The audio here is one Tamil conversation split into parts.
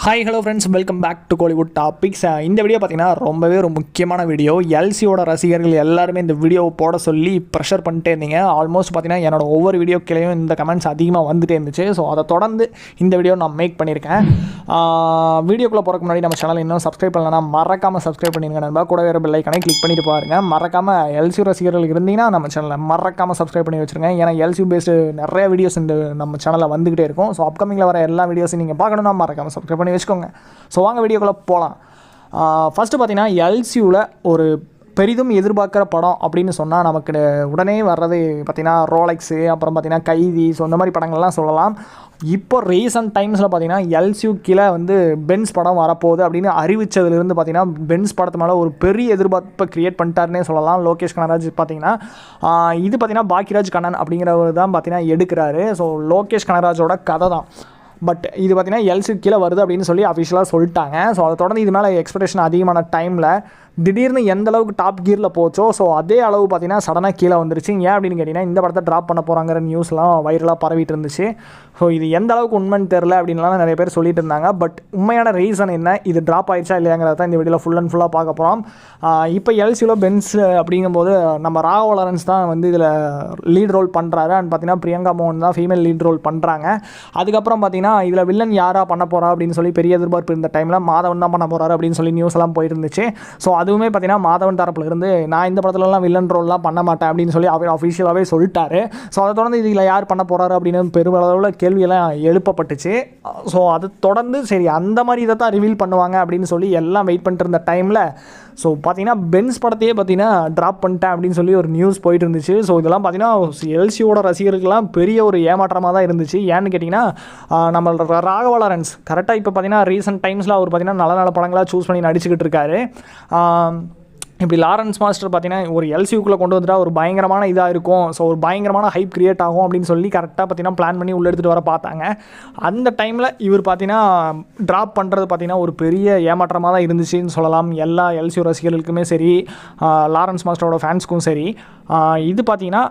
Hi hello friends, welcome back to Kollywood topics. இந்த வீடியோ பார்த்தீங்கன்னா ரொம்பவே ஒரு முக்கியமான வீடியோ. எல்சியோட ரசிகர்கள் எல்லாருமே இந்த வீடியோவை போட சொல்லி ப்ரெஷர் பண்ணிட்டே இருந்தீங்க. ஆல்மோஸ்ட் பார்த்தீங்கன்னா என்னோட ஒவ்வொரு வீடியோக்கிலையும் இந்த கமெண்ட்ஸ் அதிகமாக வந்துட்டே இருந்துச்சு. ஸோ அதை தொடர்ந்து இந்த வீடியோ நான் மேக் பண்ணியிருக்கேன். வீடியோக்குள்ளே போகிறதுக்கு முன்னாடி நம்ம சேனல் இன்னும் சப்ஸ்கிரைப் பண்ணலன்னா மறக்காமல் சப்ஸ்கிரைப் பண்ணிருங்க நண்பா. கூட வேறு பெல் ஐக்கானே கிளிக் பண்ணிட்டு பாருங்கள். மறக்காமல் எல்சி ரசிகர்கள் இருந்தீங்கன்னா நம்ம சேனலில் மறக்காமல் சப்ஸ்கிரைப் பண்ணி வச்சுருங்க. ஏன்னா எல்சி பேஸ்டு நிறைய வீடியோஸ் இந்த நம்ம சேனலில் வந்துகிட்டே இருக்கும். ஸோ அப்கமிங்கில் வர எல்லா வீடியோஸும் நீங்கள் பார்க்கணுன்னா மறக்காமல் சப்ஸ்கிரைப் பண்ணி வச்சுக்கோங்க. ஸோ வாங்க வீடியோக்குள்ளே போகலாம். ஃபஸ்ட்டு பார்த்தீங்கன்னா எல்சியூவில் ஒரு பெரிதும் எதிர்பார்க்குற படம் அப்படின்னு சொன்னால் நமக்கு உடனே வர்றது பார்த்திங்கன்னா ரோலெக்ஸு, அப்புறம் பார்த்திங்கன்னா கைதி, ஸோ இந்த மாதிரி படங்கள்லாம் சொல்லலாம். இப்போ ரீசன்ட் டைம்ஸில் பார்த்திங்கன்னா எல்சியூ கீழே வந்து பென்ஸ் படம் வரப்போகுது அப்படின்னு அறிவித்ததுலேருந்து பார்த்திங்கன்னா பென்ஸ் படத்து மேலே ஒரு பெரிய எதிர்பார்ப்பை க்ரியேட் பண்ணிட்டாருன்னே சொல்லலாம். லோகேஷ் கனகராஜ் பார்த்திங்கன்னா இது பார்த்திங்கன்னா பாக்கியராஜ் கண்ணன் அப்படிங்கிறவர் தான் பார்த்திங்கன்னா எடுக்கிறாரு. ஸோ லோகேஷ் கனகராஜோட கதை தான். பட் இது பார்த்திங்கன்னா எல்சி கீழே வருது அப்படின்னு சொல்லி அஃபிஷியலாக சொல்லிட்டாங்க. ஸோ அதை தொடர்ந்து இது மேலே எக்ஸ்பெக்டேஷன் அதிகமான டைமில் திடீர்னு எந்த அளவுக்கு டாப் கியரில் போச்சோ ஸோ அதே அளவு பார்த்திங்கன்னா சடனாக கீழே வந்துருச்சு. ஏன் அப்படின்னு கேட்டிங்கன்னா இந்த படத்தை ட்ராப் பண்ண போகிறாங்கிற நியூஸ்லாம் வைரலாக பரவிட்டு இருந்துச்சு. ஸோ இது எந்த அளவுக்கு உண்மைன்னு தெரில அப்படின்லாம் நிறைய பேர் சொல்லிட்டு இருந்தாங்க. பட் உண்மையான ரீசன் என்ன, இது ட்ராப் ஆயிடுச்சா இல்லையாங்கிறத தான் இந்த வீடியோவில் ஃபுல் அண்ட் ஃபுல்லாக பார்க்க போகிறோம். இப்போ எல்சியில் பென்ஸ் அப்படிங்கும்போது நம்ம ராகவா லாரன்ஸ் தான் வந்து இதில் லீட் ரோல் பண்ணுறாரு. அண்ட் பார்த்திங்கன்னா பிரியங்கா மோகன் தான் ஃபீமேல் லீட் ரோல் பண்ணுறாங்க. அதுக்கப்புறம் பார்த்திங்கன்னா இதில் வில்லன் யாராக பண்ண போகிறா அப்படின்னு சொல்லி பெரிய எதிர்பார்ப்பு இருந்த டைமில் மாதவன் தான் பண்ண போகிறாரு அப்படின்னு சொல்லி நியூஸ் எல்லாம் போயிட்டு இருந்துச்சு. ஸோ அதுவுமே பார்த்திங்கன்னா மாதவன் தரப்பில் இருந்து நான் இந்த படத்துலலாம் வில்லன் ரோல்லாம் பண்ண மாட்டேன் அப்படின்னு சொல்லி அவர் அஃபிஷியலாகவே சொல்லிட்டாரு. ஸோ அதை தொடர்ந்து இதில் யார் பண்ண போகிறாரு அப்படின்னு பெருமளவில் கேள்வியெல்லாம் எழுப்பப்பட்டுச்சு. ஸோ அது தொடர்ந்து சரி அந்த மாதிரி இதை தான் ரிவீல் பண்ணுவாங்க அப்படின்னு சொல்லி எல்லாம் வெயிட் பண்ணிட்டு இருந்த டைமில் ஸோ பார்த்திங்கன்னா பென்ஸ் படத்தையே பார்த்திங்கன்னா ட்ராப் பண்ணிட்டேன் அப்படின்னு சொல்லி ஒரு நியூஸ் போயிட்டு இருந்துச்சு. ஸோ இதெல்லாம் பார்த்திங்கன்னா எல்சியோட ரசிகர்களுக்கெல்லாம் பெரிய ஒரு ஏமாற்றமாக தான் இருந்துச்சு. ஏன்னு கேட்டிங்கன்னா நம்ம ராகவா லாரன்ஸ் கரெக்டாக இப்போ பார்த்திங்கன்னா ரீசெண்ட் டைம்ஸில் அவர் பார்த்திங்கன்னா நல்ல நல்ல படங்களாக சூஸ் பண்ணி நடிச்சுக்கிட்டு இருக்காரு. இப்படி லாரன்ஸ் மாஸ்டர் பார்த்திங்கன்னா ஒரு எல்சியூக்குள்ளே கொண்டு வந்துட்டா ஒரு பயங்கரமான இதாக இருக்கும். ஸோ ஒரு பயங்கரமான ஹைப் கிரியேட் ஆகும் அப்படின்னு சொல்லி கரெக்டாக பார்த்திங்கன்னா பிளான் பண்ணி உள்ளே எடுத்துகிட்டு வர பார்த்தாங்க. அந்த டைமில் இவர் பார்த்திங்கன்னா ட்ராப் பண்ணுறது பார்த்திங்கன்னா ஒரு பெரிய ஏமாற்றமாக தான் இருந்துச்சுன்னு சொல்லலாம். எல்லா எல்சியூ ரசிகர்களுக்குமே சரி, லாரன்ஸ் மாஸ்டரோட ஃபேன்ஸ்க்கும் சரி. இது பார்த்திங்கன்னா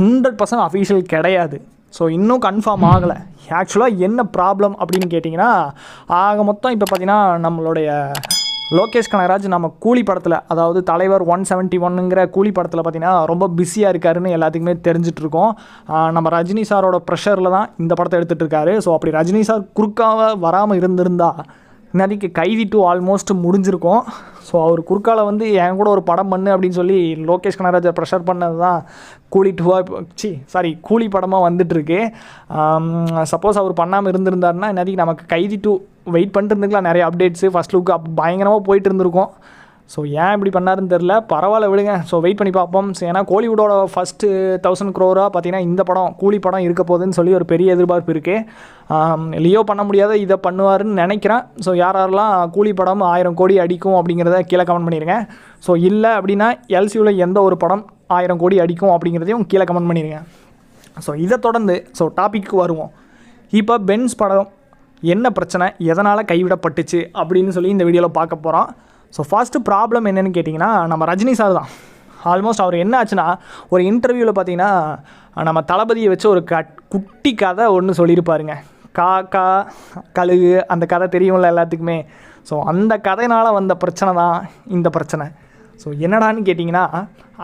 100% அஃபீஷியல் கிடையாது. ஸோ இன்னும் கன்ஃபார்ம் ஆகலை. ஆக்சுவலாக என்ன ப்ராப்ளம் அப்படின்னு கேட்டிங்கன்னா ஆக மொத்தம் இப்போ பார்த்திங்கன்னா நம்மளுடைய லோகேஷ் கனகராஜ் நம்ம கூலி படத்தில், அதாவது தலைவர் 171ங்கிற கூலி படத்தில் பார்த்திங்கன்னா ரொம்ப பிஸியாக இருக்காருன்னு எல்லாத்துக்குமே தெரிஞ்சிட்ருக்கோம். நம்ம ரஜினி சாரோட ப்ரெஷரில் தான் இந்த படத்தை எடுத்துகிட்டு இருக்காரு. ஸோ அப்படி ரஜினி சார் குறுக்காக வராமல் இருந்திருந்தா இன்னைக்கு கைதி 2 ஆல்மோஸ்ட் முடிஞ்சிருக்கும். ஸோ அவர் குறுக்கால வந்து என் கூட ஒரு படம் பண்ணு அப்படின்னு சொல்லி லோகேஷ் கனகராஜை ப்ரெஷர் பண்ணது தான் கூலி 2 கூலி படமாக வந்துட்டுருக்கு. சப்போஸ் அவர் பண்ணாமல் இருந்திருந்தாருன்னா இன்னைக்கு நமக்கு கைதி 2 வெயிட் பண்ணிட்டு இருந்துக்கலாம். நிறைய அப்டேட்ஸு ஃபஸ்ட் லுக்கு பயங்கரமாக போயிட்டு இருந்திருக்கும். ஸோ ஏன் இப்படி பண்ணாருன்னு தெரில, பரவாயில்ல விடுங்க. ஸோ வெயிட் பண்ணி பார்ப்போம். ஏன்னா கோலிவுட்டோட ஃபஸ்ட்டு 1000 crore பார்த்திங்கன்னா இந்த படம் கூலி படம் இருக்க போகுதுன்னு சொல்லி ஒரு பெரிய எதிர்பார்ப்பு இருக்குது. லியோ பண்ண முடியாத இதை பண்ணுவாருன்னு நினைக்கிறேன். ஸோ யாரெல்லாம் கூலி படம் 1000 கோடி அடிக்கும் அப்படிங்கிறத கீழே கமெண்ட் பண்ணிடுங்க. ஸோ இல்லை அப்படின்னா எல்சியூவில் எந்த ஒரு படம் 1000 கோடி அடிக்கும் அப்படிங்கிறதையும் கீழே கமெண்ட் பண்ணிடுங்க. ஸோ இதை தொடர்ந்து டாபிக்கு வருவோம். இப்போ பென்ஸ் படம் என்ன பிரச்சனை, எதனால் கைவிடப்பட்டுச்சு அப்படின்னு சொல்லி இந்த வீடியோவில் பார்க்க போகிறோம். ஸோ ஃபஸ்ட்டு ப்ராப்ளம் என்னென்னு கேட்டிங்கன்னா நம்ம ரஜினி சார் தான். ஆல்மோஸ்ட் அவர் என்ன ஆச்சுன்னா ஒரு இன்டர்வியூவில் பார்த்திங்கன்னா நம்ம தளபதியை வச்சு ஒரு குட்டி கதை ஒன்று சொல்லியிருப்பாருங்க. காக்கா கழுகு அந்த கதை தெரியும்ல எல்லாத்துக்குமே. ஸோ அந்த கதையினால் வந்த பிரச்சனை தான் இந்த பிரச்சனை. ஸோ என்னடான்னு கேட்டிங்கன்னா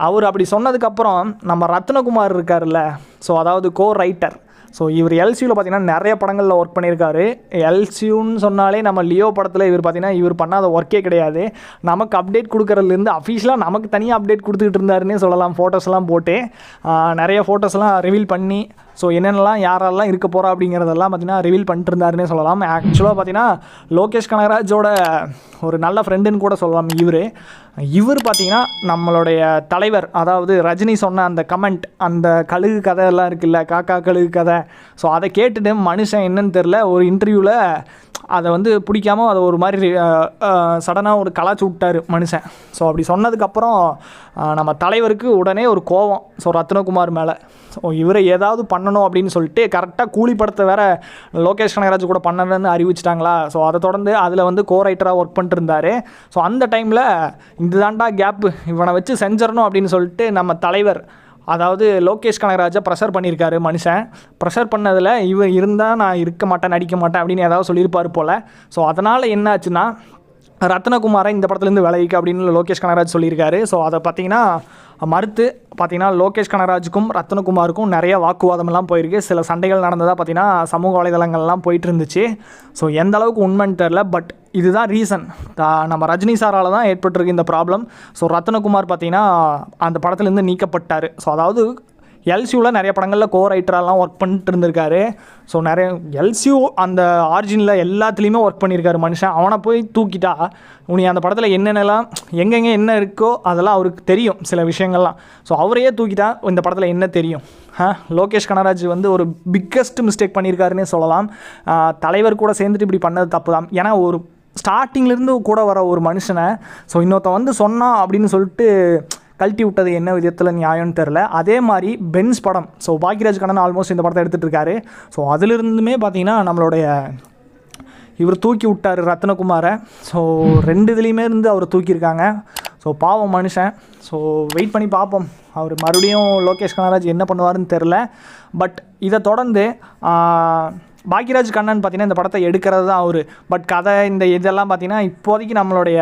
அவர் அப்படி சொன்னதுக்கப்புறம் நம்ம ரத்னகுமார் இருக்கார்ல, ஸோ அதாவது ரைட்டர். ஸோ இவர் எல்சியூவில் பார்த்திங்கன்னா நிறைய படங்களில் ஒர்க் பண்ணியிருக்காரு. எல்சியூன்னு சொன்னாலே நம்ம லியோ படத்தில் இவர் பார்த்திங்கன்னா இவர் பண்ணாத ஒர்க்கே கிடையாது. நமக்கு அப்டேட் கொடுக்குறதுலேருந்து அஃபீஷியலாக நமக்கு தனியாக அப்டேட் கொடுத்துக்கிட்டு இருந்தாருன்னே சொல்லலாம். ஃபோட்டோஸ்லாம் போட்டு நிறைய ஃபோட்டோஸ்லாம் ரிவீல் பண்ணி ஸோ என்னென்னலாம் யாரெல்லாம் இருக்க போகிறா அப்படிங்கிறதெல்லாம் பார்த்திங்கன்னா ரிவீல் பண்ணிட்டு இருந்தாருன்னே சொல்லலாம். ஆக்சுவலாக பார்த்திங்கன்னா லோகேஷ் கனகராஜோட ஒரு நல்ல ஃப்ரெண்டுன்னு கூட சொல்லலாம். இவர் பார்த்திங்கன்னா நம்மளுடைய தலைவர், அதாவது ரஜினி சொன்ன அந்த கமெண்ட், அந்த கழுகு கதையெல்லாம் இருக்குல்ல, காக்கா கழுகு கதை. ஸோ அதை கேட்டுட்டு மனுஷன் என்னன்னு தெரில ஒரு இன்டர்வியூவில் அதை வந்து பிடிக்காமல் அதை ஒரு மாதிரி சடனாக ஒரு கலாச்சி விட்டார் மனுஷன். ஸோ அப்படி சொன்னதுக்கப்புறம் நம்ம தலைவருக்கு உடனே ஒரு கோவம் ஸோ ரத்னகுமார் மேலே. ஸோ இவரை ஏதாவது பண்ணணும் அப்படின்னு சொல்லிட்டு கரெக்டாக கூலி படத்தை வேறு லோகேஷ் கனகராஜ் கூட பண்ணணுன்னு அறிவிச்சிட்டாங்களா. ஸோ அதை தொடர்ந்து அதில் வந்து ரைட்டராக ஒர்க் பண்ணிட்டு இருந்தார். ஸோ அந்த டைமில் இதுதான்டா கேப்பு, இவனை வச்சு செஞ்சிடணும் அப்படின்னு சொல்லிட்டு நம்ம தலைவர் அதாவது லோகேஷ் கனகராஜை ப்ரெஷர் பண்ணியிருக்காரு மனுஷன். ப்ரெஷர் பண்ணதில் இவர் இருந்தால் நான் இருக்க மாட்டேன் நடிக்க மாட்டேன் அப்படின்னு ஏதாவது சொல்லியிருப்பார் போல். ஸோ அதனால் என்ன ஆச்சுன்னா ரத்னகுமாரை இந்த படத்துலேருந்து விலகிக்க அப்படின்னு லோகேஷ் கனகராஜ் சொல்லியிருக்காரு. ஸோ அதை பார்த்தீங்கன்னா மறுத்து பார்த்தீங்கன்னா லோகேஷ் கனகராஜுக்கும் ரத்னகுமாருக்கும் நிறைய வாக்குவாதமெல்லாம் போயிருக்கு. சில சண்டைகள் நடந்ததாக பார்த்தீங்கன்னா சமூக வலைதளங்கள்லாம் போயிட்டு இருந்துச்சு. ஸோ எந்த அளவுக்கு உண்மைன்னு தெரில. பட் இதுதான் ரீசன். நம்ம ரஜினி சாரால் தான் ஏற்பட்டிருக்கு இந்த ப்ராப்ளம். ஸோ ரத்னகுமார் பார்த்தீங்கன்னா அந்த படத்துலேருந்து நீக்கப்பட்டார். ஸோ அதாவது எல்சியூவில் நிறைய படங்களில் கோ ரைட்டரெல்லாம் ஒர்க் பண்ணிட்டு இருந்திருக்காரு. ஸோ நிறைய எல்சியூ அந்த ஆரிஜினில் எல்லாத்துலேயுமே ஒர்க் பண்ணியிருக்காரு மனுஷன். அவனை போய் தூக்கிட்டா உனி அந்த படத்தில் என்னென்னலாம் எங்கெங்கே என்ன இருக்கோ அதெல்லாம் அவருக்கு தெரியும் சில விஷயங்கள்லாம். ஸோ அவரையே தூக்கிட்டா இந்த படத்தில் என்ன தெரியும்? லோகேஷ் கனகராஜ் வந்து ஒரு பிக்கஸ்ட் மிஸ்டேக் பண்ணியிருக்காருன்னே சொல்லலாம். தலைவர் கூட சேர்ந்துட்டு இப்படி பண்ணது தப்பு தான். ஏன்னா ஒரு ஸ்டார்டிங்லேருந்து கூட வர ஒரு மனுஷனை ஸோ இன்னொருத்த வந்து சொன்னான் அப்படின்னு சொல்லிட்டு கழட்டி விட்டது என்ன விதத்தில் நியாயம்னு தெரில. அதே மாதிரி பென்ஸ் படம் ஸோ பாக்யராஜ் கண்ணன் ஆல்மோஸ்ட் இந்த படத்தை எடுத்துகிட்டு இருக்காரு. ஸோ அதிலிருந்துமே பார்த்திங்கன்னா நம்மளுடைய இவர் தூக்கி விட்டார் ரத்னகுமாரை. ஸோ 2 இதுலேயுமே இருந்து அவர் தூக்கியிருக்காங்க. ஸோ பாவம் மனுஷன். ஸோ வெயிட் பண்ணி பார்ப்போம் அவர் மறுபடியும் லோகேஷ் கனகராஜ் என்ன பண்ணுவாருன்னு தெரில. பட் இதை தொடர்ந்து பாக்யராஜ் கண்ணன் பார்த்திங்கன்னா இந்த படத்தை எடுக்கிறது தான் அவர். பட் கதை இந்த இதெல்லாம் பார்த்திங்கன்னா இப்போதைக்கு நம்மளுடைய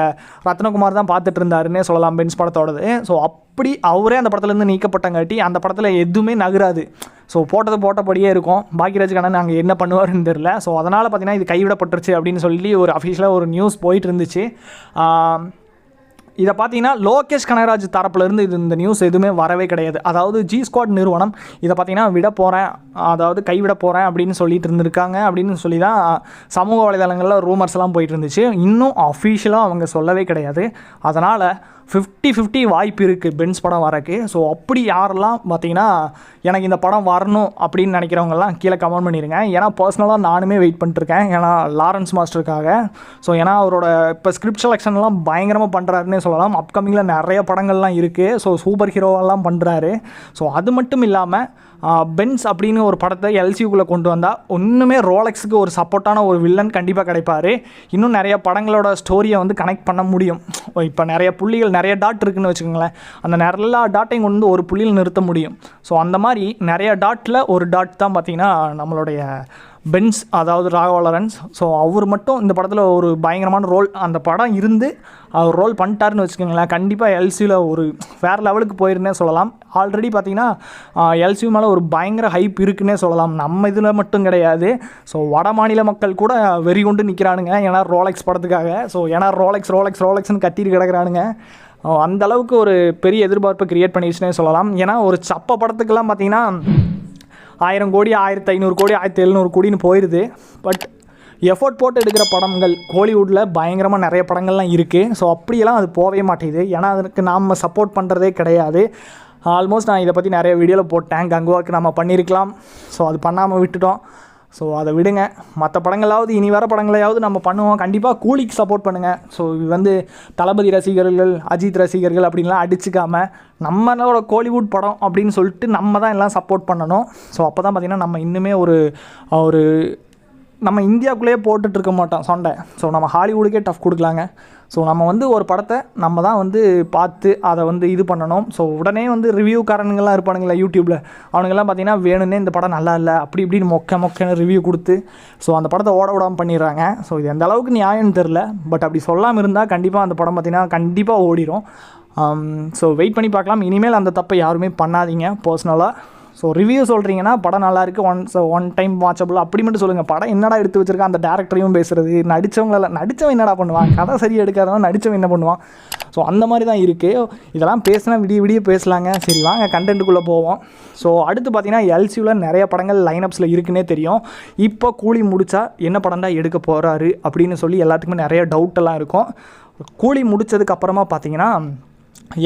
ரத்னகுமார் தான் பார்த்துட்டு இருந்தாருன்னே சொல்லலாம் பென்ஸ் படத்தோடது. ஸோ அப்படி அவரே அந்த படத்துலேருந்து நீக்கப்பட்டங்காட்டி அந்த படத்தில் எதுவுமே நகராது. ஸோ போட்டபடியே இருக்கும். பாக்யராஜ் கண்ணன் அங்கே என்ன பண்ணுவாருன்னு தெரில. ஸோ அதனால் பார்த்திங்கன்னா இது கைவிடப்பட்டுருச்சு அப்படின்னு சொல்லி ஒரு அஃபிஷியலாக ஒரு நியூஸ் போயிட்டு இருந்துச்சு. இதை பார்த்தீங்கன்னா லோகேஷ் கனகராஜ் தரப்புலேருந்து இந்த நியூஸ் எதுவுமே வரவே கிடையாது. அதாவது ஜி ஸ்குவாட் நிறுவனம் இதை பார்த்தீங்கன்னா விட போகிறேன் அதாவது கைவிட போகிறேன் அப்படின்னு சொல்லிட்டு இருந்திருக்காங்க அப்படின்னு சொல்லி தான் சமூக வலைதளங்களில் ரூமர்ஸ்லாம் போயிட்டு இருந்துச்சு. இன்னும் அஃபிஷியலாக அவங்க சொல்லவே கிடையாது. அதனால் 50-50 வாய்ப்பு இருக்குது பென்ஸ் படம் வரக்கு. ஸோ அப்படி யாரெல்லாம் பார்த்தீங்கன்னா எனக்கு இந்த படம் வரணும் அப்படின்னு நினைக்கிறவங்கலாம் கீழே கமெண்ட் பண்ணிடுங்க. ஏன்னா பர்சனலாக நானுமே வெயிட் பண்ணிட்டுருக்கேன். ஏன்னா லாரன்ஸ் மாஸ்டருக்காக. ஸோ ஏன்னா அவரோட இப்போ ஸ்கிரிப்ட் செலெக்ஷன்லாம் பயங்கரமாக பண்ணுறாருன்னே சொல்லலாம். அப்கமிங்கில் நிறைய படங்கள்லாம் இருக்குது. ஸோ சூப்பர் ஹீரோவெல்லாம் பண்ணுறாரு. ஸோ அது மட்டும் இல்லாமல் பென்ஸ் அப்படின்னு ஒரு படத்தை எல்சியூக்குள்ளே கொண்டு வந்தால் ஒன்றுமே ரோலெக்ஸுக்கு ஒரு சப்போர்ட்டான ஒரு வில்லன் கண்டிப்பாக கிடைப்பார். இன்னும் நிறைய படங்களோட ஸ்டோரியை வந்து கனெக்ட் பண்ண முடியும். இப்போ நிறைய புள்ளிகள் நிறைய டாட் இருக்குதுன்னு வச்சுக்கோங்களேன். அந்த எல்லா டாட்டையும் கொண்டு ஒரு புள்ளியில் நிறுத்த முடியும். ஸோ அந்த மாதிரி நிறைய டாட்டில் ஒரு டாட் தான் பார்த்திங்கன்னா நம்மளுடைய பென்ஸ் அதாவது ராகவா லாரன்ஸ். ஸோ அவர் மட்டும் இந்த படத்தில் ஒரு பயங்கரமான ரோல் அந்த படம் இருந்து அவர் ரோல் பண்ணிட்டாருன்னு வச்சுக்கோங்களேன். கண்டிப்பாக எல்சியூவில் ஒரு வேறு லெவலுக்கு போயிருந்தே சொல்லலாம். ஆல்ரெடி பார்த்திங்கன்னா எல்சியூ மேலே ஒரு பயங்கர ஹைப் இருக்குன்னே சொல்லலாம். நம்ம இதில் மட்டும் கிடையாது. ஸோ வட மாநில மக்கள் கூட வெறி கொண்டு நிற்கிறானுங்க. ஏன்னா ரோலெக்ஸ் படத்துக்காக. ஸோ ஏன்னா ரோலெக்ஸ்னு கத்திட்டு கிடக்கிறானுங்க. அந்த அளவுக்கு ஒரு பெரிய எதிர்பார்ப்பை கிரியேட் பண்ணிடுச்சுன்னே சொல்லலாம். ஏன்னா ஒரு சப்ப படத்துக்கெல்லாம் பார்த்திங்கன்னா 1000 கோடி 1500 கோடி 1700 கோடின்னு போயிடுது. பட் எஃபோர்ட் போட்டு எடுக்கிற படங்கள் கோலிவுட்டில் பயங்கரமாக நிறைய படங்கள்லாம் இருக்குது. ஸோ அப்படியெல்லாம் அது போகவே மாட்டேங்குது. ஏன்னா அதுக்கு நாம் சப்போர்ட் பண்ணுறதே கிடையாது. ஆல்மோஸ்ட் நான் இதை பற்றி நிறைய வீடியோவில் போட்டேன். கங்குவாக்கு நம்ம பண்ணியிருக்கலாம். ஸோ அது பண்ணாமல் விட்டுட்டோம். ஸோ அதை விடுங்க. மற்ற படங்களாவது இனி வர படங்களையாவது நம்ம பண்ணுவோம். கண்டிப்பாக கூலிக்கு சப்போர்ட் பண்ணுங்கள். ஸோ இது வந்து தளபதி ரசிகர்கள் அஜித் ரசிகர்கள் அப்படின்லாம் அடிச்சுக்காமல் நம்மளோட கோலிவுட் படம் அப்படின்னு சொல்லிட்டு நம்ம தான் எல்லாம் சப்போர்ட் பண்ணணும். ஸோ அப்போ தான் பார்த்திங்கன்னா நம்ம இன்னுமே ஒரு நம்ம இந்தியாவுக்குள்ளேயே போட்டுட்ருக்க மாட்டோம் சண்டை. ஸோ நம்ம ஹாலிவுட்டுக்கே டஃப் கொடுக்கலாங்க. ஸோ நம்ம வந்து ஒரு படத்தை நம்ம தான் வந்து பார்த்து அதை வந்து இது பண்ணணும். ஸோ உடனே வந்து ரிவ்யூக்காரனுங்கள்லாம் இருப்பானுங்களே யூடியூப்பில் அவனுங்கெல்லாம் பார்த்திங்கன்னா வேணும்னே இந்த படம் நல்லா இல்லை அப்படி இப்படின்னு மொக்கன்னு ரிவ்யூ கொடுத்து ஸோ அந்த படத்தை ஓட விடாமல் பண்ணிடுறாங்க. ஸோ இது எந்த அளவுக்கு நியாயம்னு தெரில. பட் அப்படி சொல்லாமல் இருந்தால் கண்டிப்பாக அந்த படம் பார்த்திங்கன்னா கண்டிப்பாக ஓடிடும். ஸோ வெயிட் பண்ணி பார்க்கலாம். இனிமேல் அந்த தப்பை யாருமே பண்ணாதீங்க பர்சனலாக. ஸோ ரிவ்யூ சொல்கிறீங்கன்னா படம் நல்லாயிருக்கு ஒன் டைம் வாட்சபிள் அப்படி மட்டும் சொல்லுங்கள். படம் என்னடா எடுத்து வச்சுருக்கா அந்த டேரக்டரையும் பேசுகிறது நடித்தவன் என்னடா பண்ணுவான் கதை சரியாக எடுக்காதவன் நடித்தவன் என்ன பண்ணுவான். ஸோ அந்த மாதிரி தான் இருக்குது. இதெல்லாம் பேசினா விடிய பேசலாங்க. சரி வாங்க கண்டென்ட்டுக்குள்ளே போவோம். ஸோ அடுத்து பார்த்திங்கன்னா எல்சியூவில் நிறைய படங்கள் லைனப்ஸில் இருக்குன்னே தெரியும். இப்போ கூலி முடித்தா என்ன படம் தான் எடுக்க போகிறாரு அப்படின்னு சொல்லி எல்லாத்துக்குமே நிறைய டவுட்டெல்லாம் இருக்கும். கூலி முடித்ததுக்கப்புறமா பார்த்திங்கன்னா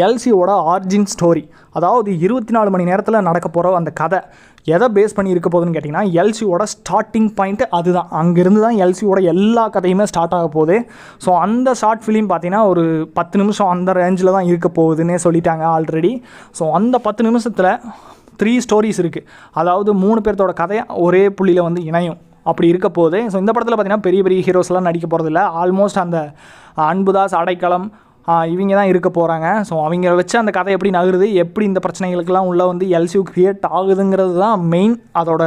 எல்சியோட ஆர்ஜின் ஸ்டோரி அதாவது 24 மணி நேரத்தில் நடக்க போகிற அந்த கதை எதை பேஸ் பண்ணி இருக்க போகுதுன்னு கேட்டிங்கன்னா எல்சியோட ஸ்டார்டிங் பாயிண்ட்டு அதுதான். அங்கேருந்து தான் எல்சியோட எல்லா கதையுமே ஸ்டார்ட் ஆக போகுது. ஸோ அந்த ஷார்ட் ஃபிலிம் பார்த்திங்கன்னா ஒரு 10 நிமிஷம் அந்த ரேஞ்சில் தான் இருக்க போகுதுன்னே சொல்லிட்டாங்க ஆல்ரெடி. ஸோ அந்த 10 நிமிஷத்தில் 3 ஸ்டோரிஸ் இருக்குது. அதாவது 3 பேர்த்தோட கதையை ஒரே புள்ளியில் வந்து இணையும் அப்படி இருக்க போகுது. ஸோ இந்த படத்தில் பார்த்திங்கன்னா பெரிய ஹீரோஸ்லாம் நடிக்க போகிறதில்ல. ஆல்மோஸ்ட் அந்த அன்புதாஸ் அடைக்கலம் இவங்க தான் இருக்க போகிறாங்க. ஸோ அவங்க வச்சு அந்த கதை எப்படி நகருது, எப்படி இந்த பிரச்சனைகளுக்கெல்லாம் உள்ள வந்து எல்சியூ க்ரியேட் ஆகுதுங்கிறது தான் மெயின், அதோட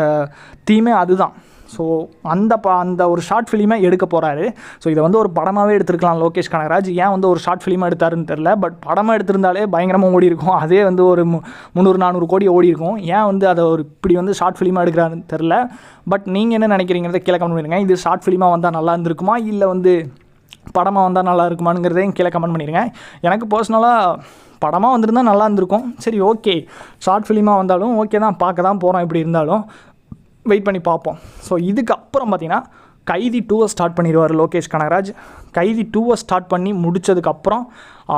தீமே அதுதான். ஸோ அந்த ஒரு ஷார்ட் ஃபிலிமை எடுக்க போகிறாரு. ஸோ இதை வந்து ஒரு படமாகவே எடுத்துருக்கலாம் லோகேஷ் கனகராஜ். ஏன் வந்து ஒரு ஷார்ட் ஃபிலிமாக எடுத்தாருன்னு தெரில. பட் படமாக எடுத்திருந்தாலே பயங்கரமாக ஓடி இருக்கும். அதே வந்து ஒரு 300-400 கோடி ஓடி இருக்கும். ஏன் வந்து அதை ஒரு இப்படி வந்து ஷார்ட் ஃபிலிமாக எடுக்கிறாருன்னு தெரில. பட் நீங்கள் என்ன நினைக்கிறீங்கிறத கீழே கமெண்ட் பண்ணிடுங்க. இது ஷார்ட் ஃபிலிமாக வந்தால் நல்லா இருந்திருக்குமா, இல்லை வந்து படமாக வந்தால் நல்லா இருக்குமாங்கிறதையும் கீழே கமெண்ட் பண்ணிடுங்க. எனக்கு பர்சனலாக படமாக வந்திருந்தால் நல்லா இருந்திருக்கும். சரி ஓகே, ஷார்ட் ஃபிலிமாக வந்தாலும் ஓகே தான், பார்க்க தான் போகிறோம். இப்படி இருந்தாலும் வெயிட் பண்ணி பார்ப்போம். ஸோ இதுக்கப்புறம் பார்த்திங்கன்னா கைதி 2 ஸ்டார்ட் பண்ணிடுவார் லோகேஷ் கனகராஜ். கைதி 2 ஸ்டார்ட் பண்ணி முடித்ததுக்கப்புறம்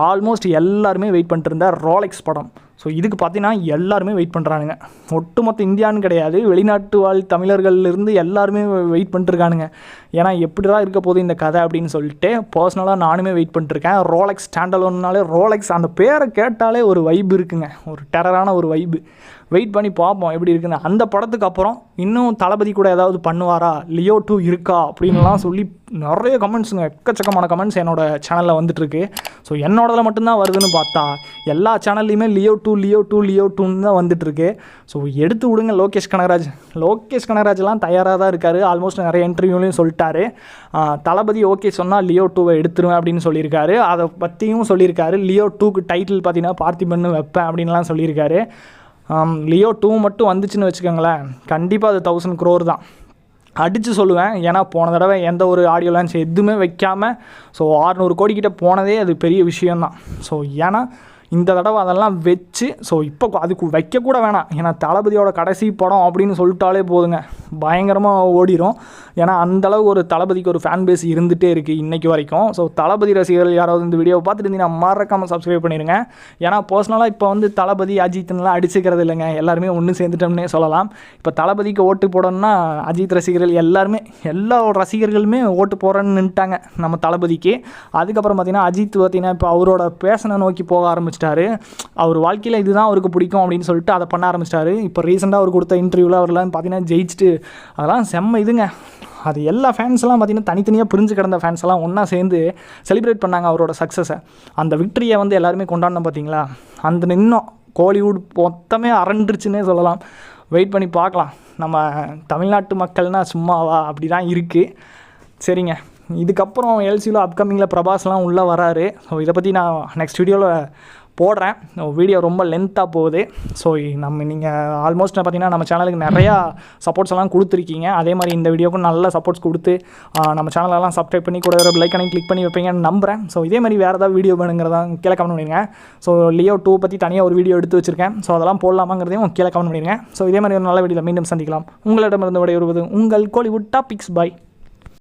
ஆல்மோஸ்ட் எல்லாருமே வெயிட் பண்ணிட்டு இருந்தார் ரோலெக்ஸ் படம். ஸோ இதுக்கு பார்த்தீங்கன்னா எல்லாருமே வெயிட் பண்ணுறானுங்க. ஒட்டுமொத்த இந்தியான்னு கிடையாது, வெளிநாட்டு வாழ் தமிழர்கள்லேருந்து எல்லாருமே வெயிட் பண்ணிட்டுருக்கானுங்க. ஏன்னா எப்படிதான் இருக்க போகுது இந்த கதை அப்படின்னு சொல்லிட்டு பர்சனலாக நானுமே வெயிட் பண்ணிட்டுருக்கேன். ரோலெக்ஸ் ஸ்டாண்டலோன்னாலே ரோலெக்ஸ் அந்த பேரை கேட்டாலே ஒரு வைப் இருக்குங்க, ஒரு டெரரான ஒரு வைப்பு. வெயிட் பண்ணி பார்ப்போம் எப்படி இருக்குன்னு. அந்த படத்துக்கு அப்புறம் இன்னும் தளபதி கூட ஏதாவது பண்ணுவாரா, லியோ 2 இருக்கா அப்படின்லாம் சொல்லி நிறைய கமெண்ட்ஸுங்க, எக்கச்சக்கமான கமெண்ட்ஸ் என்னோடய சேனலில் வந்துட்டுருக்கு. ஸோ என்னோடதில் மட்டும்தான் வருதுன்னு பார்த்தா எல்லா சேனல்லையுமே லியோ 2 தான் வந்துட்டுருக்கு. ஸோ எடுத்து விடுங்க லோகேஷ் கனகராஜ். லோகேஷ் கனகராஜ்லாம் தயாராக தான் இருக்கார். ஆல்மோஸ்ட் நிறைய இன்டர்வியூலையும் சொல்லிட்டாரு. தளபதி ஓகே சொன்னால் லியோ 2 எடுத்துருவேன் அப்படின்னு சொல்லியிருக்காரு. அதை பற்றியும் சொல்லியிருக்காரு. லியோ 2க்கு டைட்டில் பார்த்தீங்கன்னா பார்த்திபன் வைப்பேன் அப்படின்லாம் சொல்லியிருக்காரு. லியோ 2 மட்டும் வந்துச்சுன்னு வச்சுக்கோங்களேன், கண்டிப்பாக அது 1000 crore தான் அடித்து சொல்லுவேன். ஏன்னா போன தடவை எந்த ஒரு ஆடியோ லான்ச் எதுவுமே வைக்காமல் 600 கோடி கிட்ட போனதே அது பெரிய விஷயந்தான். ஸோ ஏன்னா இந்த தடவை அதெல்லாம் வச்சு இப்போ அதுக்கு வைக்கக்கூட வேணாம். ஏன்னா தளபதியோட கடைசி படம் அப்படின்னு சொல்லிட்டாலே போதுங்க, பயங்கரமாக ஓடிடும். ஏன்னா அந்தளவு ஒரு தளபதிக்கு ஒரு ஃபேன் பேஸ் இருந்துகிட்டே இருக்குது இன்றைக்கி வரைக்கும். ஸோ தளபதி ரசிகர்கள் யாராவது இந்த வீடியோவை பார்த்துட்டு இருந்தீங்கன்னா மறக்காமல் சப்ஸ்கிரைப் பண்ணிடுங்க. ஏன்னா பர்சனலாக இப்போ வந்து தளபதி அஜித்னுலாம் அடிச்சுக்கிறது இல்லைங்க, எல்லாருமே ஒன்று சேர்ந்துட்டோம்னே சொல்லலாம். இப்போ தளபதிக்கு ஓட்டு போடணும்னா அஜித் ரசிகர்கள் எல்லா ரசிகர்களுமே ஓட்டு போடுறேன்னு நின்ட்டாங்க நம்ம தளபதிக்கு. அதுக்கப்புறம் பார்த்திங்கன்னா அஜித் பார்த்திங்கன்னா இப்போ அவரோட பேஷனை நோக்கி போக ஆரம்பிச்சிட்டாரு. அவர் வாழ்க்கையில் இதுதான் அவருக்கு பிடிக்கும் அப்படின்னு சொல்லிட்டு அதை பண்ண ஆரம்பிச்சிட்டாரு. இப்போ ரீசெண்டாக அவர் கொடுத்த இன்டர்வியூவில் அவர்லாம் பார்த்தீங்கன்னா ஜெயிச்சுட்டு அதெல்லாம் செம்ம இதுங்க. அது எல்லா ஃபேன்ஸ்லாம் பார்த்திங்கன்னா தனித்தனியாக பிரிஞ்சு கிடந்த ஃபேன்ஸ் எல்லாம் ஒன்றா சேர்ந்து செலிப்ரேட் பண்ணாங்க அவரோட சக்ஸஸை. அந்த விக்டரியை வந்து எல்லாருமே கொண்டாடணும் பார்த்தீங்களா. அந்த இன்னும் கோலிவுட் மொத்தமே அரண்டுருச்சுன்னே சொல்லலாம். வெயிட் பண்ணி பார்க்கலாம். நம்ம தமிழ்நாட்டு மக்கள்னால் சும்மாவா, அப்படி தான் இருக்குது. சரிங்க, இதுக்கப்புறம் எல்சியில் அப்கமிங்கில் பிரபாஸ்லாம் உள்ளே வராரு. ஸோ இதை பற்றி நான் நெக்ஸ்ட் வீடியோவில் போடுறேன். வீடியோ ரொம்ப லென்த்தாக போகுது. ஸோ நீங்கள் ஆல்மோஸ்ட் பார்த்திங்கன்னா நம்ம சேனலுக்கு நிறையா சப்போர்ட்ஸ் எல்லாம் கொடுத்துருக்கீங்க. அதே மாதிரி இந்த வீடியோக்கும் நல்ல சப்போர்ட்ஸ் கொடுத்து நம்ம சேனலெல்லாம் சப்ஸ்கிரைப் பண்ணி கூட ஒரு லைக் கிளிக் பண்ணி வைப்பீங்கன்னு நம்புகிறேன். ஸோ இதே மாதிரி வேறு ஏதாவது வீடியோ வேணுங்கிறதா கீழே கமெண்ட் பண்ணிடுங்க. ஸோ லியோ 2 பற்றி தனியாக ஒரு வீடியோ எடுத்து வச்சுருக்கேன். ஸோ அதெல்லாம் போடலாமாங்கிறதையும் கீழே கமெண்ட் பண்ணிடுங்க. ஸோ இதே மாதிரி ஒரு நல்ல வீடியோவில் மீண்டும் சந்திக்கலாம். உங்களிடமிருந்து விடைபெறுவது உங்கள் கோலிவுட் டாபிக்ஸ். பை.